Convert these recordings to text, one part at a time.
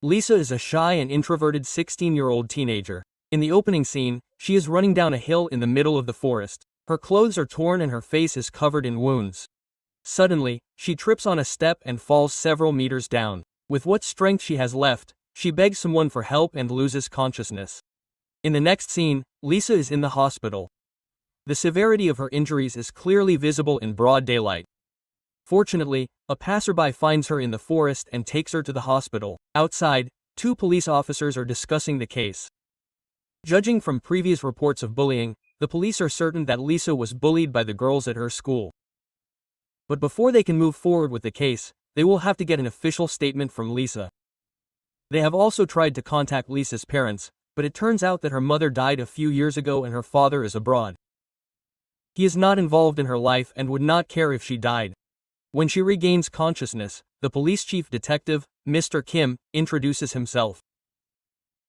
Lisa is a shy and introverted 16-year-old teenager. In the opening scene, she is running down a hill in the middle of the forest. Her clothes are torn and her face is covered in wounds. Suddenly, she trips on a step and falls several meters down. With what strength she has left, she begs someone for help and loses consciousness. In the next scene, Lisa is in the hospital. The severity of her injuries is clearly visible in broad daylight. Fortunately, a passerby finds her in the forest and takes her to the hospital. Outside, two police officers are discussing the case. Judging from previous reports of bullying, the police are certain that Lisa was bullied by the girls at her school. But before they can move forward with the case, they will have to get an official statement from Lisa. They have also tried to contact Lisa's parents, but it turns out that her mother died a few years ago and her father is abroad. He is not involved in her life and would not care if she died. When she regains consciousness, the police chief detective, Mr. Kim, introduces himself.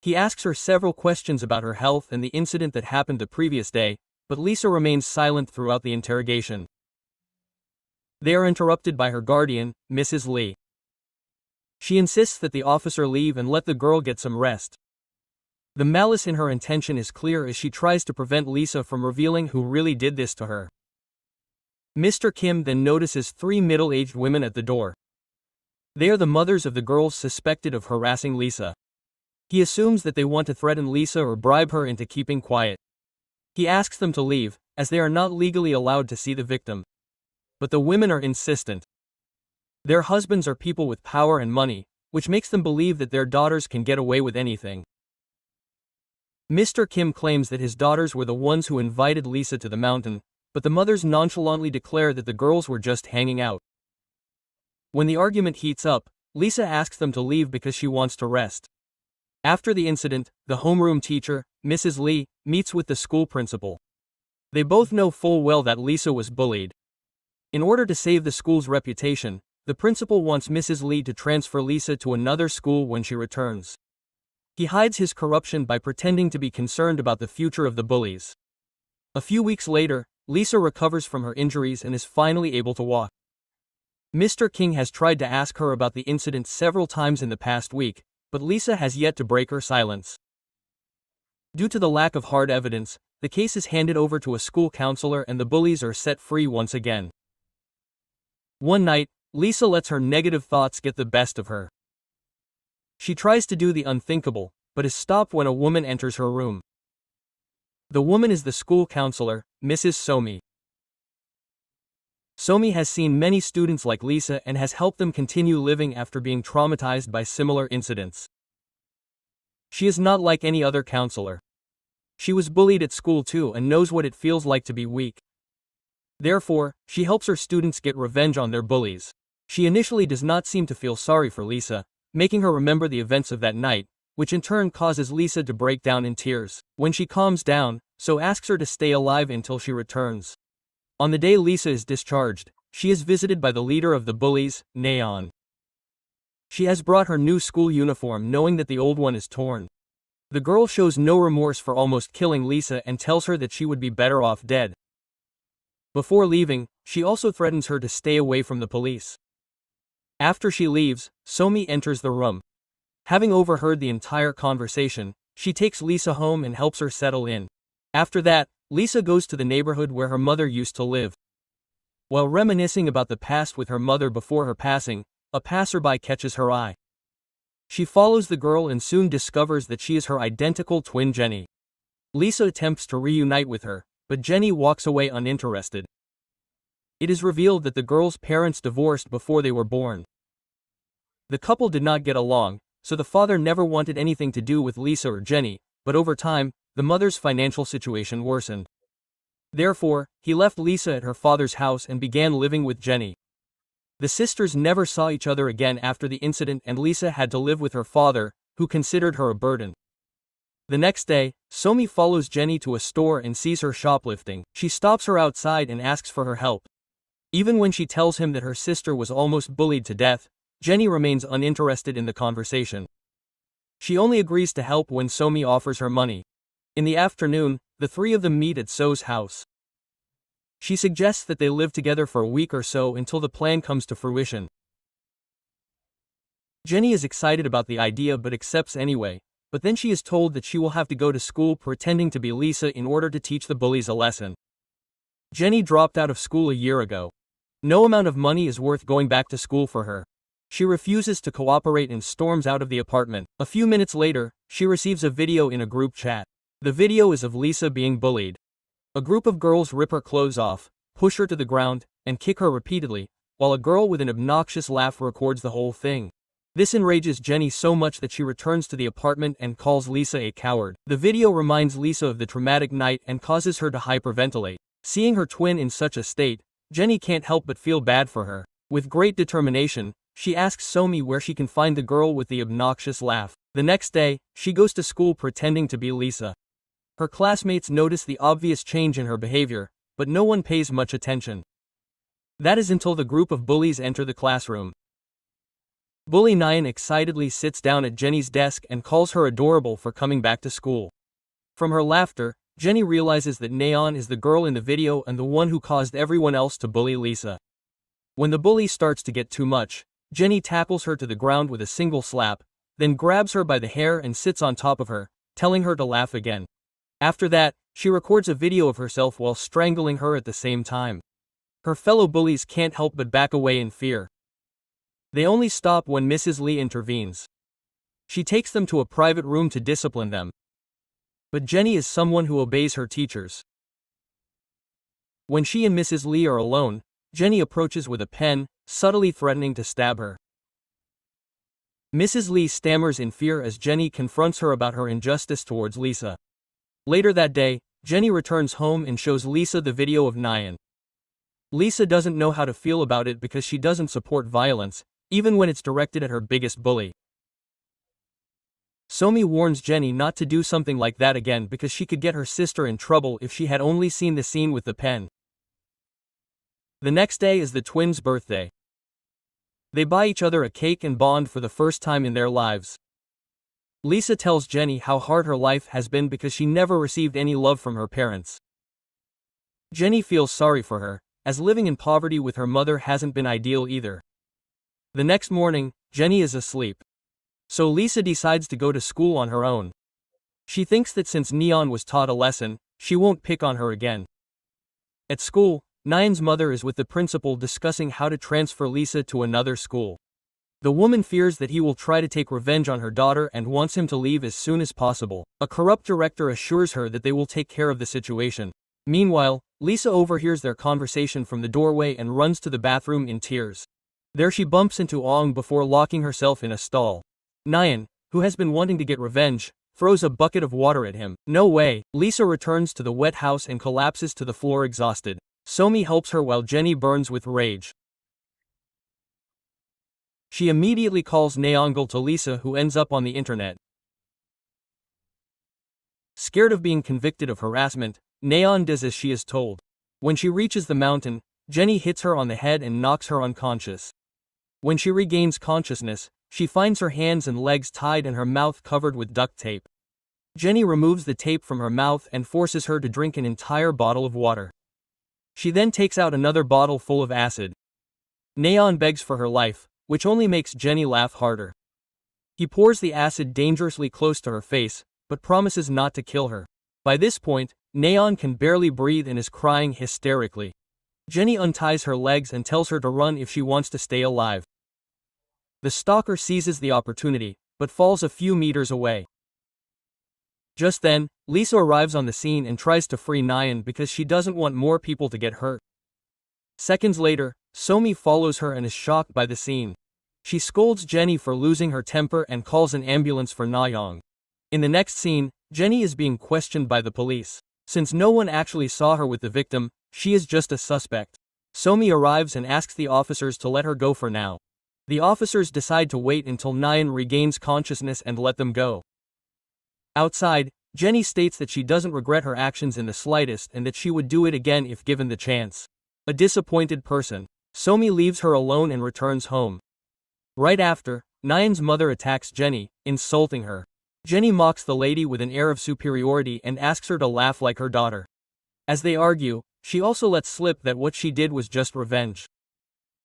He asks her several questions about her health and the incident that happened the previous day, but Lisa remains silent throughout the interrogation. They are interrupted by her guardian, Mrs. Lee. She insists that the officer leave and let the girl get some rest. The malice in her intention is clear as she tries to prevent Lisa from revealing who really did this to her. Mr. Kim then notices three middle-aged women at the door. They are the mothers of the girls suspected of harassing Lisa. He assumes that they want to threaten Lisa or bribe her into keeping quiet. He asks them to leave, as they are not legally allowed to see the victim. But the women are insistent. Their husbands are people with power and money, which makes them believe that their daughters can get away with anything. Mr. Kim claims that his daughters were the ones who invited Lisa to the mountain, but the mothers nonchalantly declare that the girls were just hanging out. When the argument heats up, Lisa asks them to leave because she wants to rest. After the incident, the homeroom teacher, Mrs. Lee, meets with the school principal. They both know full well that Lisa was bullied. In order to save the school's reputation, the principal wants Mrs. Lee to transfer Lisa to another school when she returns. He hides his corruption by pretending to be concerned about the future of the bullies. A few weeks later, Lisa recovers from her injuries and is finally able to walk. Mr. King has tried to ask her about the incident several times in the past week, but Lisa has yet to break her silence. Due to the lack of hard evidence, the case is handed over to a school counselor and the bullies are set free once again. One night, Lisa lets her negative thoughts get the best of her. She tries to do the unthinkable, but is stopped when a woman enters her room. The woman is the school counselor, Mrs. Somi. Somi has seen many students like Lisa and has helped them continue living after being traumatized by similar incidents. She is not like any other counselor. She was bullied at school too and knows what it feels like to be weak. Therefore, she helps her students get revenge on their bullies. She initially does not seem to feel sorry for Lisa, making her remember the events of that night, which in turn causes Lisa to break down in tears. When she calms down, So asks her to stay alive until she returns. On the day Lisa is discharged, she is visited by the leader of the bullies, Nayeon. She has brought her new school uniform knowing that the old one is torn. The girl shows no remorse for almost killing Lisa and tells her that she would be better off dead. Before leaving, she also threatens her to stay away from the police. After she leaves, Somi enters the room. Having overheard the entire conversation, she takes Lisa home and helps her settle in. After that, Lisa goes to the neighborhood where her mother used to live. While reminiscing about the past with her mother before her passing, a passerby catches her eye. She follows the girl and soon discovers that she is her identical twin Jenny. Lisa attempts to reunite with her, but Jenny walks away uninterested. It is revealed that the girl's parents divorced before they were born. The couple did not get along, so the father never wanted anything to do with Lisa or Jenny, but over time, the mother's financial situation worsened. Therefore, he left Lisa at her father's house and began living with Jenny. The sisters never saw each other again after the incident and Lisa had to live with her father, who considered her a burden. The next day, Somi follows Jenny to a store and sees her shoplifting. She stops her outside and asks for her help. Even when she tells him that her sister was almost bullied to death, Jenny remains uninterested in the conversation. She only agrees to help when Somi offers her money. In the afternoon, the three of them meet at So's house. She suggests that they live together for a week or so until the plan comes to fruition. Jenny is excited about the idea but accepts anyway, but then she is told that she will have to go to school pretending to be Lisa in order to teach the bullies a lesson. Jenny dropped out of school a year ago. No amount of money is worth going back to school for her. She refuses to cooperate and storms out of the apartment. A few minutes later, she receives a video in a group chat. The video is of Lisa being bullied. A group of girls rip her clothes off, push her to the ground, and kick her repeatedly, while a girl with an obnoxious laugh records the whole thing. This enrages Jenny so much that she returns to the apartment and calls Lisa a coward. The video reminds Lisa of the traumatic night and causes her to hyperventilate. Seeing her twin in such a state, Jenny can't help but feel bad for her. With great determination, she asks Somi where she can find the girl with the obnoxious laugh. The next day, she goes to school pretending to be Lisa. Her classmates notice the obvious change in her behavior, but no one pays much attention. That is until the group of bullies enter the classroom. Bully Nyan excitedly sits down at Jenny's desk and calls her adorable for coming back to school. From her laughter, Jenny realizes that Nayeon is the girl in the video and the one who caused everyone else to bully Lisa. When the bully starts to get too much, Jenny tackles her to the ground with a single slap, then grabs her by the hair and sits on top of her, telling her to laugh again. After that, she records a video of herself while strangling her at the same time. Her fellow bullies can't help but back away in fear. They only stop when Mrs. Lee intervenes. She takes them to a private room to discipline them. But Jenny is someone who obeys her teachers. When she and Mrs. Lee are alone, Jenny approaches with a pen, subtly threatening to stab her. Mrs. Lee stammers in fear as Jenny confronts her about her injustice towards Lisa. Later that day, Jenny returns home and shows Lisa the video of Nyan. Lisa doesn't know how to feel about it because she doesn't support violence, even when it's directed at her biggest bully. Somi warns Jenny not to do something like that again because she could get her sister in trouble if she had only seen the scene with the pen. The next day is the twins' birthday. They buy each other a cake and bond for the first time in their lives. Lisa tells Jenny how hard her life has been because she never received any love from her parents. Jenny feels sorry for her, as living in poverty with her mother hasn't been ideal either. The next morning, Jenny is asleep. So Lisa decides to go to school on her own. She thinks that since Neon was taught a lesson, she won't pick on her again. At school, Nyan's mother is with the principal discussing how to transfer Lisa to another school. The woman fears that he will try to take revenge on her daughter and wants him to leave as soon as possible. A corrupt director assures her that they will take care of the situation. Meanwhile, Lisa overhears their conversation from the doorway and runs to the bathroom in tears. There she bumps into Ong before locking herself in a stall. Nyan, who has been wanting to get revenge, throws a bucket of water at him. No way. Lisa returns to the wet house and collapses to the floor exhausted. Somi helps her while Jenny burns with rage. She immediately calls Nayeongal to Lisa, who ends up on the internet. Scared of being convicted of harassment, Nayeon does as she is told. When she reaches the mountain, Jenny hits her on the head and knocks her unconscious. When she regains consciousness, she finds her hands and legs tied and her mouth covered with duct tape. Jenny removes the tape from her mouth and forces her to drink an entire bottle of water. She then takes out another bottle full of acid. Nayeon begs for her life, which only makes Jenny laugh harder. He pours the acid dangerously close to her face, but promises not to kill her. By this point, Nayeon can barely breathe and is crying hysterically. Jenny unties her legs and tells her to run if she wants to stay alive. The stalker seizes the opportunity, but falls a few meters away. Just then, Lisa arrives on the scene and tries to free Nyan because she doesn't want more people to get hurt. Seconds later, Somi follows her and is shocked by the scene. She scolds Jenny for losing her temper and calls an ambulance for Nayeon. In the next scene, Jenny is being questioned by the police. Since no one actually saw her with the victim, she is just a suspect. Somi arrives and asks the officers to let her go for now. The officers decide to wait until Nyan regains consciousness and let them go. Outside, Jenny states that she doesn't regret her actions in the slightest and that she would do it again if given the chance. A disappointed person, Somi leaves her alone and returns home. Right after, Nyan's mother attacks Jenny, insulting her. Jenny mocks the lady with an air of superiority and asks her to laugh like her daughter. As they argue, she also lets slip that what she did was just revenge.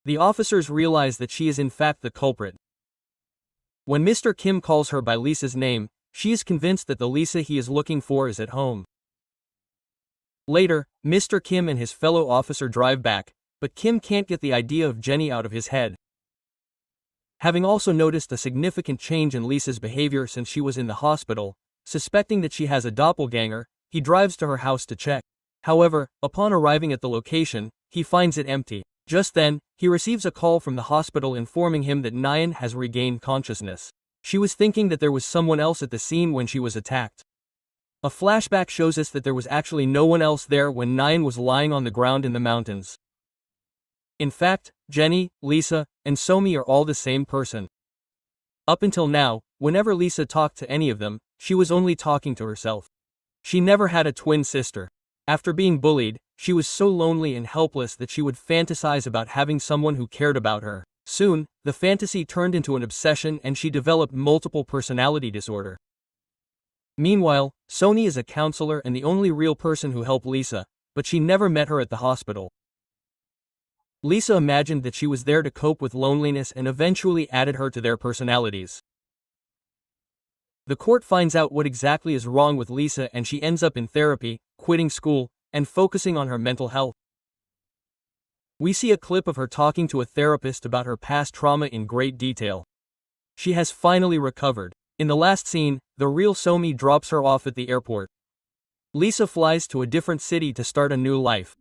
The officers realize that she is in fact the culprit. When Mr. Kim calls her by Lisa's name, she is convinced that the Lisa he is looking for is at home. Later, Mr. Kim and his fellow officer drive back, but Kim can't get the idea of Jenny out of his head. Having also noticed a significant change in Lisa's behavior since she was in the hospital, suspecting that she has a doppelganger, he drives to her house to check. However, upon arriving at the location, he finds it empty. Just then, he receives a call from the hospital informing him that Nyan has regained consciousness. She was thinking that there was someone else at the scene when she was attacked. A flashback shows us that there was actually no one else there when Nyan was lying on the ground in the mountains. In fact, Jenny, Lisa, and Somi are all the same person. Up until now, whenever Lisa talked to any of them, she was only talking to herself. She never had a twin sister. After being bullied, she was so lonely and helpless that she would fantasize about having someone who cared about her. Soon, the fantasy turned into an obsession and she developed multiple personality disorder. Meanwhile, Sony is a counselor and the only real person who helped Lisa, but she never met her at the hospital. Lisa imagined that she was there to cope with loneliness and eventually added her to their personalities. The court finds out what exactly is wrong with Lisa and she ends up in therapy, quitting school, and focusing on her mental health. We see a clip of her talking to a therapist about her past trauma in great detail. She has finally recovered. In the last scene, the real Somi drops her off at the airport. Lisa flies to a different city to start a new life.